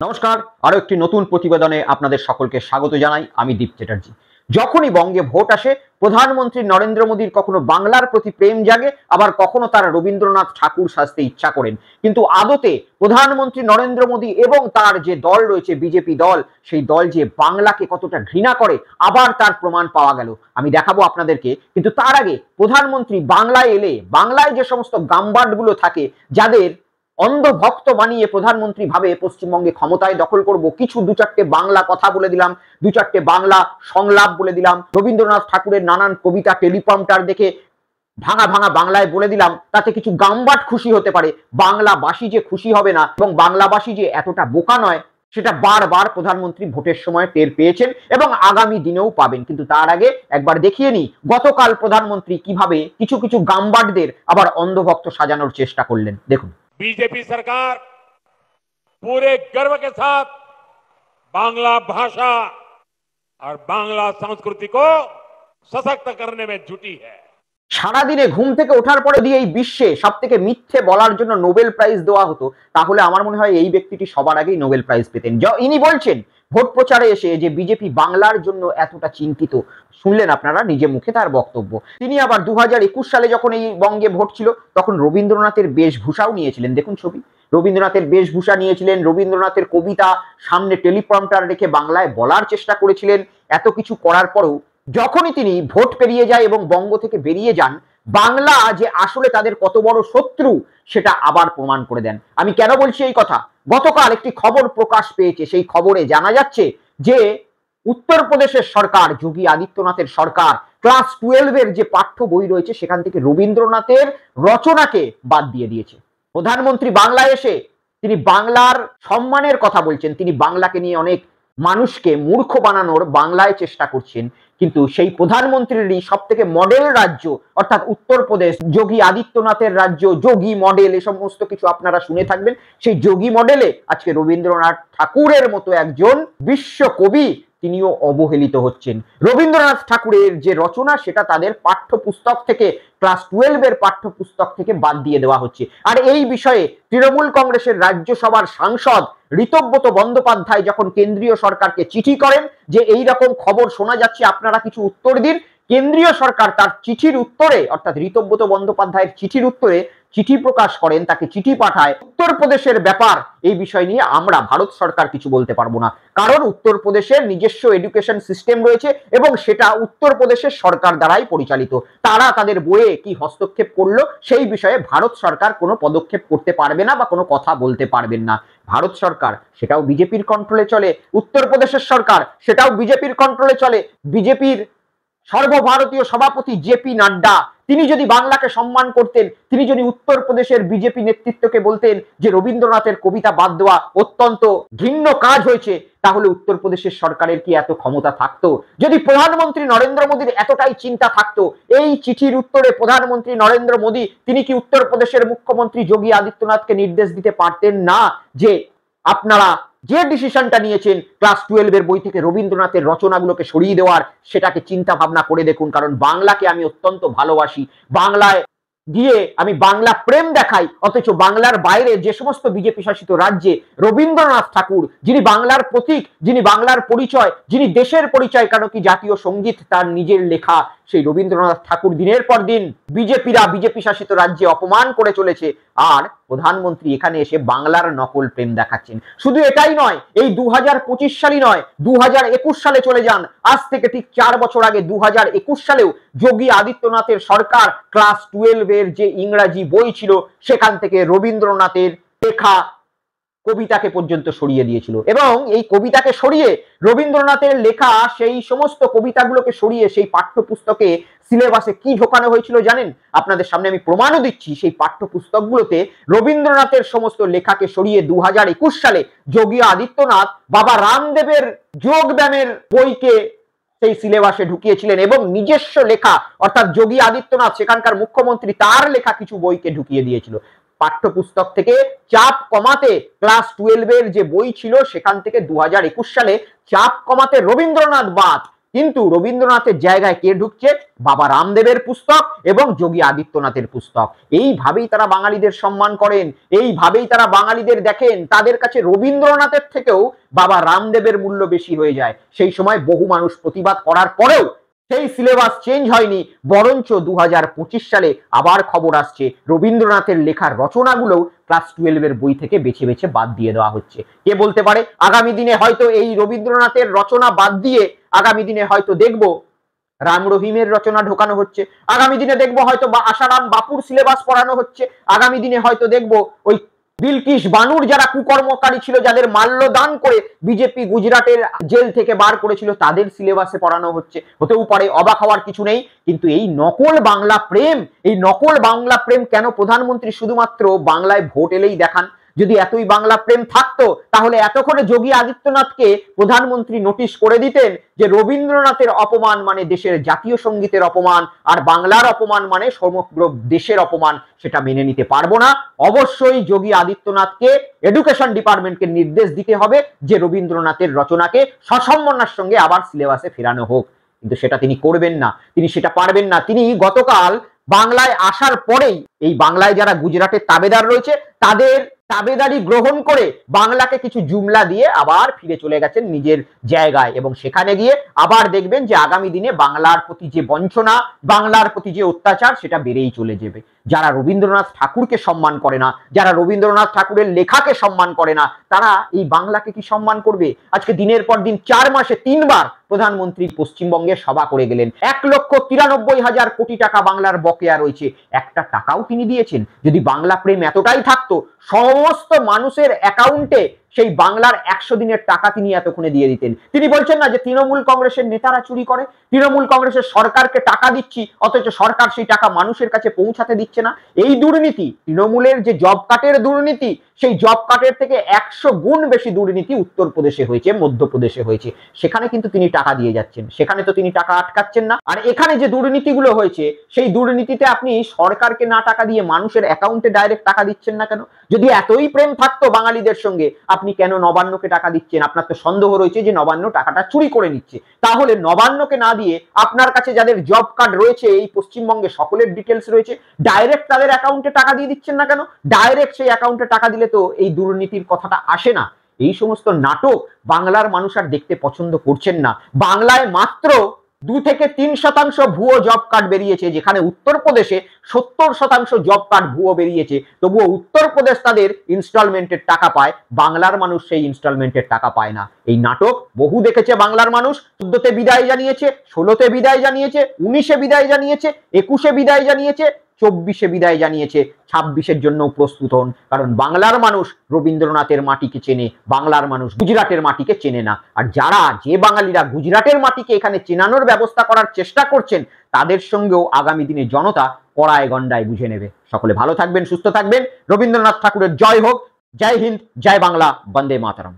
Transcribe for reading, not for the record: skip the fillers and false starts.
নমস্কার, আরো একটি নতুন প্রতিবেদনে আপনাদের সকলকে স্বাগত জানাই। আমি দীপ চ্যাটার্জি। যখনই বঙ্গে ভোট আসে, প্রধানমন্ত্রী নরেন্দ্র মোদীর কখনো বাংলার প্রতি প্রেম জাগে, আবার কখনো তারা রবীন্দ্রনাথ ঠাকুর সাজতে ইচ্ছা করেন। কিন্তু আদতে প্রধানমন্ত্রী নরেন্দ্র মোদী এবং তার যে দল রয়েছে বিজেপি দল, সেই দল যে বাংলাকে কতটা ঘৃণা করে আবার তার প্রমাণ পাওয়া গেল। আমি দেখাবো আপনাদেরকে। কিন্তু তার আগে প্রধানমন্ত্রী বাংলায় এলে বাংলায় যে সমস্ত গাম্বাটগুলো থাকে, যাদের অন্ধ ভক্ত বানিয়ে প্রধানমন্ত্রী ভাবে পশ্চিমবঙ্গে ক্ষমতায় দখল করব, কিছু দু চারটে বাংলা কথা বলে দিলাম, দু চারটে বাংলা সংলাপ বলে দিলাম, রবীন্দ্রনাথ ঠাকুরের নানান কবিতা টেলিপ্রম্পটার দেখে ভাঙা ভাঙা বাংলায় বলে দিলাম, তাতে কিছু গাম্বাট খুশি হতে পারে। বাংলাবাসী যে খুশি হবে না এবং বাংলাবাসী যে এতটা বোকা নয়, সেটা বারবার প্রধানমন্ত্রী ভোটের সময় টের পেয়েছেন এবং আগামী দিনেও পাবেন। কিন্তু তার আগে একবার দেখিয়ে নি গতকাল প্রধানমন্ত্রী কিভাবে কিছু কিছু গাম্বাটদের আবার অন্ধভক্ত সাজানোর চেষ্টা করলেন। দেখুন। बीजेपी सरकार पूरे गर्व के साथ बांग्ला भाषा और बांग्ला संस्कृति को सशक्त करने में जुटी है। সারাদিনে ঘুম থেকে ওঠার পরে দিয়ে এই বিশ্বে সব থেকে মিথ্যে বলার জন্য নোবেল প্রাইজ দেওয়া হতো, তাহলে আমার মনে হয় এই ব্যক্তিটি সবার আগেই নোবেল প্রাইজ পেতেন। ইনি বলছেন ভোট প্রচারে এসে যে বিজেপি বাংলার জন্য এতটা চিন্তিত। শুনলেন আপনারা নিজে মুখে তার বক্তব্য। তিনি আবার 2021 সালে যখন এই বঙ্গে ভোট ছিল, তখন রবীন্দ্রনাথের বেশভূষাও নিয়েছিলেন। দেখুন ছবি, রবীন্দ্রনাথের বেশভূষা নিয়েছিলেন, রবীন্দ্রনাথের কবিতা সামনে টেলিপ্রম্পটার রেখে বাংলায় বলার চেষ্টা করেছিলেন। এত কিছু করার পরেও যখনই তিনি ভোট পেরিয়ে যায় এবং বঙ্গ থেকে বেরিয়ে যান, বাংলা যে আসলে তাদের কত বড় শত্রু সেটা আবার প্রমাণ করে দেন। আমি কেন বলছি এই কথা? গতকাল একটি খবর প্রকাশ পেয়েছে, সেই খবরে জানা যাচ্ছে যে উত্তরপ্রদেশের সরকার, যোগী আদিত্যনাথের সরকার, ক্লাস 12 এর যে পাঠ্য বই রয়েছে সেখান থেকে রবীন্দ্রনাথের রচনাকে বাদ দিয়ে দিয়েছে। প্রধানমন্ত্রী বাংলায় এসে তিনি বাংলার সম্মানের কথা বলছেন, তিনি বাংলাকে নিয়ে অনেক মানুষকে মূর্খ বানানোর বাংলায় চেষ্টা করছেন। কিন্তু সেই প্রধানমন্ত্রীরই সব থেকে মডেল রাজ্য অর্থাৎ উত্তরপ্রদেশ, যোগী আদিত্যনাথের রাজ্য, যোগী মডেল, এ সমস্ত কিছু আপনারা শুনে থাকবেন। সেই যোগী মডেলে আজকে রবীন্দ্রনাথ ঠাকুরের মতো একজন বিশ্বকবি তিনিও অবহেলিত হচ্ছেন। রবীন্দ্রনাথ ঠাকুরের যে রচনা সেটা তাদের পাঠ্যপুস্তক থেকে, ক্লাস 12 এর পাঠ্যপুস্তক থেকে বাদ দিয়ে দেওয়া হচ্ছে। আর এই বিষয়ে তৃণমূল কংগ্রেসের রাজ্যসভার সাংসদ ঋতব্রত বন্দ্যোপাধ্যায় যখন কেন্দ্রীয় সরকারকে চিঠি করেন যে এই রকম খবর শোনা যাচ্ছে, আপনারা কিছু উত্তর দিন, কেন্দ্রীয় সরকার তার চিঠির উত্তরে, অর্থাৎ ঋতব্রত বন্দ্যোপাধ্যায়ের চিঠির উত্তরে চিঠি প্রকাশ করেন, তাকে চিঠি পাঠায়। উত্তরপ্রদেশের ব্যাপার, এই বিষয় নিয়ে আমরা ভারত সরকার কিছু বলতে পারবো না, কারণ উত্তরপ্রদেশের নিজস্ব এডুকেশন সিস্টেম রয়েছে এবং সেটা উত্তরপ্রদেশের সরকার দ্বারাই পরিচালিত। তারা তাদের বইয়ে কি হস্তক্ষেপ করলো সেই বিষয়ে ভারত সরকার কোনো পদক্ষেপ করতে পারবে না বা কোনো কথা বলতে পারবেন না। ভারত সরকার সেটাও বিজেপির কন্ট্রোলে চলে, উত্তরপ্রদেশের সরকার সেটাও বিজেপির কন্ট্রোলে চলে। বিজেপির সর্বভারতীয় সভাপতি জেপি নাড্ডা তিনি যদি বাংলাকে সম্মান করতেন, তিনি যদি উত্তরপ্রদেশের বিজেপি নেতৃত্বকে বলতেন যে রবীন্দ্রনাথের কবিতা বাদ দেওয়া অত্যন্ত ঘৃণ্য কাজ হয়েছে, তাহলে উত্তরপ্রদেশের সরকারের কি এত ক্ষমতা থাকতো? যদি প্রধানমন্ত্রী নরেন্দ্র মোদীর এতটাই চিন্তা থাকতো, এই চিঠির উত্তরে প্রধানমন্ত্রী নরেন্দ্র মোদী তিনি কি উত্তরপ্রদেশের মুখ্যমন্ত্রী যোগী আদিত্যনাথকে নির্দেশ দিতে পারতেন না যে আপনারা যে ডিসিশনটা নিয়েছেন ক্লাস 12 এর বই থেকে রবীন্দ্রনাথের রচনাগুলোকে সরিয়ে দেওয়ার, সেটাকে চিন্তা ভাবনা করে দেখুন। কারণ বাংলাকে আমি অত্যন্ত ভালোবাসি, বাংলায় গিয়ে আমি বাংলা প্রেম দেখাই, অথচ বাংলার বাইরে যে সমস্ত বিজেপি শাসিত রাজ্যে রবীন্দ্রনাথ ঠাকুর, যিনি বাংলার প্রতীক, যিনি বাংলার পরিচয়, যিনি দেশের পরিচয়, কারণ কি জাতীয় সঙ্গীত তার নিজের লেখা, সেই রবীন্দ্রনাথ ঠাকুর দিনের পর দিন বিজেপি শাসিত রাজ্যে অপমান করে চলেছে, আর প্রধানমন্ত্রী এখানে এসে বাংলার নকল প্রেম দেখাচ্ছেন। শুধু এটাই নয়, এই 2025 সালই নয়, 2021 সালে চলে যান, আজ থেকে ঠিক 4 বছর আগে 2021 সালেও যোগী আদিত্যনাথের সরকার ক্লাস 12 এর যে ইংরাজি বই ছিল সেখান থেকে রবীন্দ্রনাথের লেখা কবিতাকে পর্যন্ত সরিয়ে দিয়েছিল। এবং এই কবিতাকে সরিয়ে, রবীন্দ্রনাথের লেখা সেই সমস্ত কবিতাগুলোকে সরিয়ে সেই পাঠ্যপুস্তকে সিলেবাসে কি ঢোকানো হয়েছিল জানেন? আপনাদের সামনে আমি প্রমাণও দিচ্ছি। সেই পাঠ্যপুস্তকগুলোতে রবীন্দ্রনাথের সমস্ত লেখাকে সরিয়ে 2021 সালে যোগী আদিত্যনাথ বাবা রামদেবের যোগ ব্যায়ামের বইকে সেই সিলেবাসে ঢুকিয়েছিলেন এবং নিজস্ব লেখা অর্থাৎ যোগী আদিত্যনাথ সেখানকার মুখ্যমন্ত্রী তার লেখা কিছু বইকে ঢুকিয়ে দিয়েছিল। পাঠ্যপুস্তক থেকে চাপ কমাতে ক্লাস 12 এর যে বই ছিল সেখান থেকে 2021 সালে চাপ কমাতে রবীন্দ্রনাথ বাদ, কিন্তু রবীন্দ্রনাথের জায়গায় কে ঢুকছে? বাবা রামদেবের পুস্তক এবং যোগী আদিত্যনাথের পুস্তক। এইভাবেই তারা বাঙালিদের সম্মান করেন, এইভাবেই তারা বাঙালিদের দেখেন তাদের কাছে রবীন্দ্রনাথের থেকেও বাবা রামদেবের মূল্য বেশি হয়ে যায়। সেই সময় বহু মানুষ প্রতিবাদ করার পরেও সেই সিলেবাস চেঞ্জ হয়নি, বরঞ্চ 2025 সালে আবার খবর আসছে রবীন্দ্রনাথের লেখার রচনাগুলো ক্লাস 12 এর বই থেকে বেছে বেছে বাদ দিয়ে দেওয়া হচ্ছে। কে বলতে পারে আগামী দিনে হয়তো এই রবীন্দ্রনাথের রচনা বাদ দিয়ে আগামী দিনে হয়তো দেখবো রাম রহিমের রচনা ঢোকানো হচ্ছে, আগামী দিনে দেখবো হয়তো আশারাম বাপুর সিলেবাস পড়ানো হচ্ছে, আগামী দিনে হয়তো দেখবো ওই বিলকিস বানুর যারা কুকর্মকারী ছিল, যাদের মাল্যদান করে বিজেপি গুজরাটের জেল থেকে বার করেছিল, তাদের সিলেবাসে পড়ানো হচ্ছে। হতেও পারে, অবাক হওয়ার কিছু নেই। কিন্তু এই নকল বাংলা প্রেম, এই নকল বাংলা প্রেম কেন প্রধানমন্ত্রী শুধুমাত্র বাংলায় ভোট এলেই দেখান? যদি এতই বাংলা প্রেম থাকতো তাহলে এতক্ষণে যোগী আদিত্যনাথকে প্রধানমন্ত্রী নোটিশ করে দিতেন যে রবীন্দ্রনাথের অপমান মানে দেশের জাতীয় সঙ্গীতের অপমান, আর বাংলার অপমান মানে সমগ্র দেশের অপমান, সেটা মেনে নিতে পারবো না। অবশ্যই যোগী আদিত্যনাথকে এডুকেশন ডিপার্টমেন্টকে নির্দেশ দিতে হবে যে রবীন্দ্রনাথের রচনাকে সসম্মানের সঙ্গে আবার সিলেবাসে ফেরানো হোক। কিন্তু সেটা তিনি করবেন না, তিনি সেটা পারবেন না। তিনি গতকাল বাংলায় আসার পরেই এই বাংলায় যারা গুজরাটের তাবেদার রয়েছে তাদের তাবেদারি গ্রহণ করে বাংলাকে কিছু জুমলা দিয়ে আবার ফিরে চলে গেছেন নিজের জায়গায়, এবং সেখানে গিয়ে আবার দেখবেন যে আগামী দিনে বাংলার প্রতি যে বঞ্চনা, বাংলার প্রতি যে অত্যাচার, সেটা বেড়েই চলে যাবে। যারা রবীন্দ্রনাথ ঠাকুরকে সম্মান করে না, যারা রবীন্দ্রনাথ ঠাকুরের লেখাকে সম্মান করে না, তারা এই বাংলাকে কি সম্মান করবে? আজকে দিনের পর দিন 4 মাসে 3 বার প্রধানমন্ত্রী পশ্চিমবঙ্গে সভা করে গেলেন। 1,93,000 কোটি টাকা বাংলার বকেয়া রয়েছে, একটা টাকাও তিনি দিয়েছেন? যদি বাংলা প্রেম এতটাই থাকতো, সমস্ত মানুষের অ্যাকাউন্টে সেই বাংলার 100 দিনের টাকা তিনি এতক্ষণে দিয়ে দিতেন। তিনি বলছেন না যে তৃণমূল কংগ্রেসের নেতারা চুরি করে, তৃণমূল কংগ্রেসের সরকারকে টাকা দিচ্ছি, অথচ সরকার সেই টাকা মানুষের কাছে পৌঁছাতে দিচ্ছে না। এই দুর্নীতি, তৃণমূলের যে জব কার্ডের দুর্নীতি, সেই জব কার্ডের থেকে 100 গুণ বেশি দুর্নীতি উত্তরপ্রদেশে হয়েছে, মধ্যপ্রদেশে হয়েছে। সেখানে কিন্তু তিনি টাকা দিয়ে যাচ্ছেন, সেখানে তো তিনি টাকা আটকাচ্ছেন না। আর এখানে যে দুর্নীতিগুলো হয়েছে, সেই দুর্নীতিতে আপনি সরকারকে না টাকা দিয়ে মানুষের অ্যাকাউন্টে ডাইরেক্ট টাকা দিচ্ছেন না কেন? যদি এতই প্রেম থাকতো বাঙালিদের সঙ্গে, আপনি কেন নবান্নকে টাকা দিচ্ছেন? আপনার তো সন্দেহ রয়েছে যে নবান্ন টাকাটা চুরি করে নিচ্ছে। তাহলে নবান্নকে না দিয়ে আপনার কাছে যাদের জব কার্ড রয়েছে এই পশ্চিমবঙ্গে, সকলের ডিটেলস রয়েছে, ডাইরেক্ট তাদের অ্যাকাউন্টে টাকা দিয়ে দিচ্ছেন না কেন? ডাইরেক্ট সেই অ্যাকাউন্টে টাকা দিলে তো এই দুর্নীতির কথাটা আসে না। এই সমস্ত নাটক বাংলার মানুষ আর দেখতে পছন্দ করছেন না। বাংলায় মাত্র 2 থেকে 3% ভুয়ো জব কার্ড বেরিয়েছে, যেখানে উত্তরপ্রদেশে 70% জব কার্ড ভুয়ো বেরিয়েছে। তবুও উত্তরপ্রদেশ তাদের ইনস্টলমেন্টের টাকা পায়, বাংলার মানুষ সেই ইনস্টলমেন্টের টাকা পায় না। এই নাটক বহু দেখেছে বাংলার মানুষ। 14তে বিদায় জানিয়েছে, 16তে বিদায় জানিয়েছে, 19-এ বিদায় জানিয়েছে, 21-এ বিদায় জানিয়েছে, 24-এ বিদায় জানিয়েছে। 26-এর জন্য প্রস্তুত হন, কারণ বাংলার মানুষ রবীন্দ্রনাথের মাটিকে চেনে, বাংলার মানুষ গুজরাটের মাটিকে চেনে না। আর যে বাঙালিরা গুজরাটের মাটিকে এখানে চেনানোর ব্যবস্থা করার চেষ্টা করছেন, তাদের সঙ্গেও আগামী দিনে জনতা কড়ায় গন্ডায় বুঝে নেবে। সকলে ভালো থাকবেন, সুস্থ থাকবেন। রবীন্দ্রনাথ ঠাকুরের জয় হোক। জয় হিন্দ, জয় বাংলা, বন্দে মাতরম।